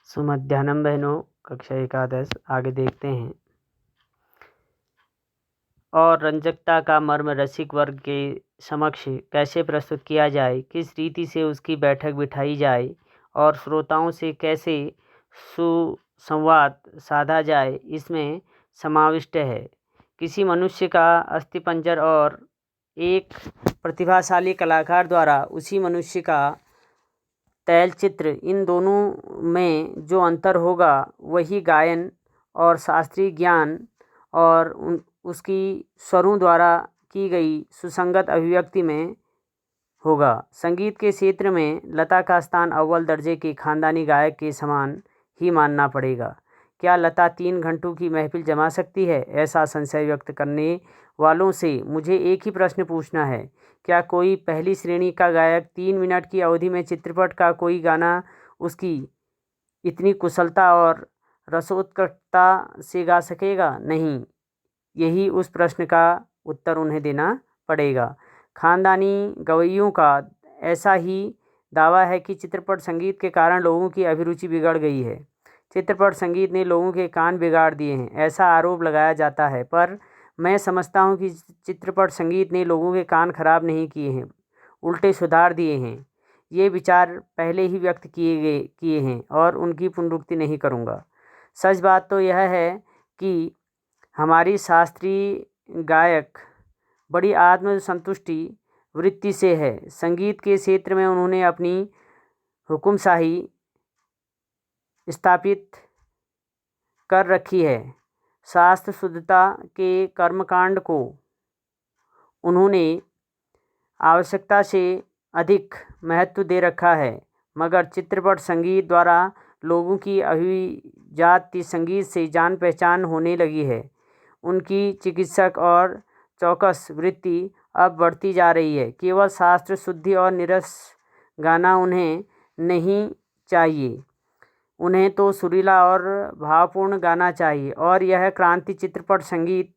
सुमध्याह्नं बहनों, कक्षा एकादश आगे देखते हैं। और रंजकता का मर्म रसिक वर्ग के समक्ष कैसे प्रस्तुत किया जाए, किस रीति से उसकी बैठक बिठाई जाए और श्रोताओं से कैसे सुसंवाद साधा जाए, इसमें समाविष्ट है। किसी मनुष्य का अस्थिपंजर और एक प्रतिभाशाली कलाकार द्वारा उसी मनुष्य का तैलचित्र, इन दोनों में जो अंतर होगा वही गायन और शास्त्रीय ज्ञान और उसकी स्वरों द्वारा की गई सुसंगत अभिव्यक्ति में होगा। संगीत के क्षेत्र में लता का स्थान अव्वल दर्जे के खानदानी गायक के समान ही मानना पड़ेगा। क्या लता 3 घंटों की महफिल जमा सकती है? ऐसा संशय व्यक्त करने वालों से मुझे एक ही प्रश्न पूछना है, क्या कोई पहली श्रेणी का गायक 3 मिनट की अवधि में चित्रपट का कोई गाना उसकी इतनी कुशलता और रसोत्कटता से गा सकेगा? नहीं। यही उस प्रश्न का उत्तर उन्हें देना पड़ेगा। खानदानी गवैयों का ऐसा ही दावा है कि चित्रपट संगीत के कारण लोगों की अभिरुचि बिगड़ गई है। चित्रपट संगीत ने लोगों के कान बिगाड़ दिए हैं, ऐसा आरोप लगाया जाता है, पर मैं समझता हूँ कि चित्रपट संगीत ने लोगों के कान खराब नहीं किए हैं, उल्टे सुधार दिए हैं। ये विचार पहले ही व्यक्त किए हैं और उनकी पुनरुक्ति नहीं करूँगा। सच बात तो यह है कि हमारी शास्त्रीय गायक बड़ी आत्मसंतुष्टि वृत्ति से है। संगीत के क्षेत्र में उन्होंने अपनी हुकुमशाही स्थापित कर रखी है। शास्त्र शुद्धता के कर्मकांड को उन्होंने आवश्यकता से अधिक महत्व दे रखा है, मगर चित्रपट संगीत द्वारा लोगों की अभिजाती संगीत से जान पहचान होने लगी है। उनकी चिकित्सक और चौकस वृत्ति अब बढ़ती जा रही है। केवल शास्त्र शुद्धि और निरस गाना उन्हें नहीं चाहिए, उन्हें तो सुरीला और भावपूर्ण गाना चाहिए, और यह क्रांति चित्रपट संगीत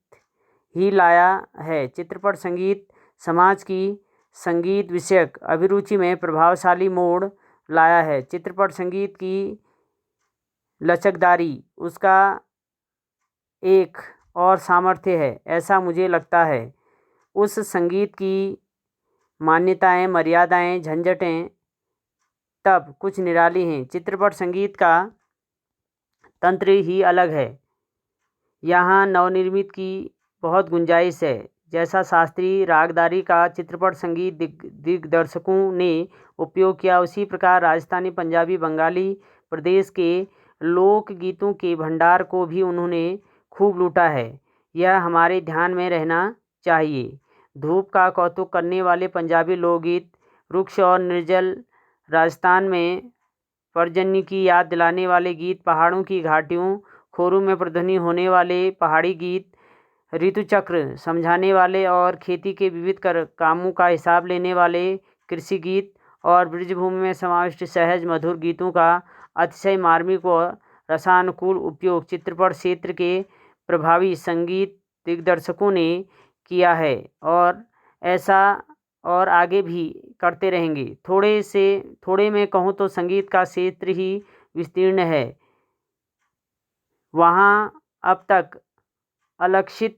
ही लाया है। चित्रपट संगीत समाज की संगीत विषयक अभिरुचि में प्रभावशाली मोड़ लाया है। चित्रपट संगीत की लचकदारी उसका एक और सामर्थ्य है, ऐसा मुझे लगता है। उस संगीत की मान्यताएं, मर्यादाएं, झंझटें तब कुछ निराली हैं। चित्रपट संगीत का तंत्र ही अलग है। यहाँ नवनिर्मित की बहुत गुंजाइश है। जैसा शास्त्रीय रागदारी का चित्रपट संगीत दिग्दर्शकों ने उपयोग किया, उसी प्रकार राजस्थानी, पंजाबी, बंगाली प्रदेश के लोकगीतों के भंडार को भी उन्होंने खूब लूटा है। यह हमारे ध्यान में रहना चाहिए। धूप का कौतुक करने वाले पंजाबी लोकगीत, रुक्ष और निर्जल राजस्थान में पर्जन्य की याद दिलाने वाले गीत, पहाड़ों की घाटियों खोरों में प्रध्वनि होने वाले पहाड़ी गीत, ऋतुचक्र समझाने वाले और खेती के विविध कामों का हिसाब लेने वाले कृषि गीत, और ब्रजभूमि में समाविष्ट सहज मधुर गीतों का अतिशय मार्मिक और रसानुकूल उपयोग चित्रपट क्षेत्र के प्रभावी संगीत दिग्दर्शकों ने किया है और ऐसा और आगे भी करते रहेंगे। थोड़े में कहूँ तो संगीत का क्षेत्र ही विस्तीर्ण है। वहाँ अब तक अलक्षित,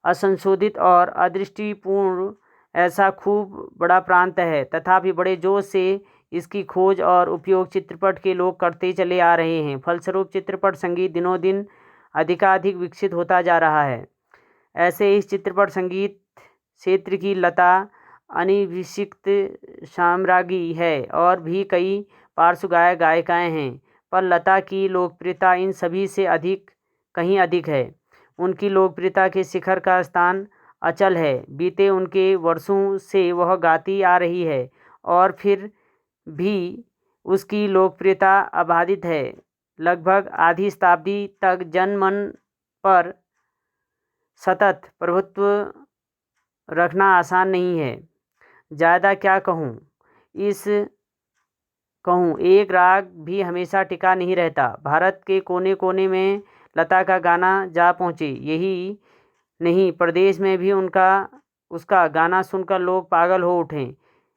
असंशोधित और अदृष्टिपूर्ण ऐसा खूब बड़ा प्रांत है, तथापि बड़े जोश से इसकी खोज और उपयोग चित्रपट के लोग करते चले आ रहे हैं। फलस्वरूप चित्रपट संगीत दिनों दिन अधिकाधिक विकसित होता जा रहा है। ऐसे इस चित्रपट संगीत क्षेत्र की लता अनिर्विषिक्त साम्राज्ञी है और भी कई पार्श्व गायक गायिकाएँ हैं, पर लता की लोकप्रियता इन सभी से कहीं अधिक है। उनकी लोकप्रियता के शिखर का स्थान अचल है। बीते उनके वर्षों से वह गाती आ रही है और फिर भी उसकी लोकप्रियता अबाधित है। लगभग आधी शताब्दी तक जनमन पर सतत प्रभुत्व रखना आसान नहीं है। ज़्यादा क्या कहूँ, एक राग भी हमेशा टिका नहीं रहता। भारत के कोने कोने में लता का गाना जा पहुँचे। यही नहीं, प्रदेश में भी उसका गाना सुनकर लोग पागल हो उठें।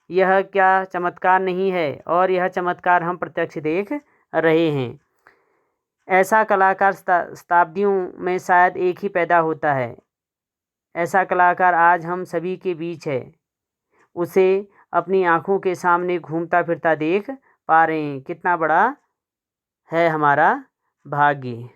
यह क्या चमत्कार नहीं है? और यह चमत्कार हम प्रत्यक्ष देख रहे हैं। ऐसा कलाकार शताब्दियों में शायद एक ही पैदा होता है। ऐसा कलाकार आज हम सभी के बीच है। उसे अपनी आँखों के सामने घूमता फिरता देख पा रहे हैं। कितना बड़ा है हमारा भाग्य।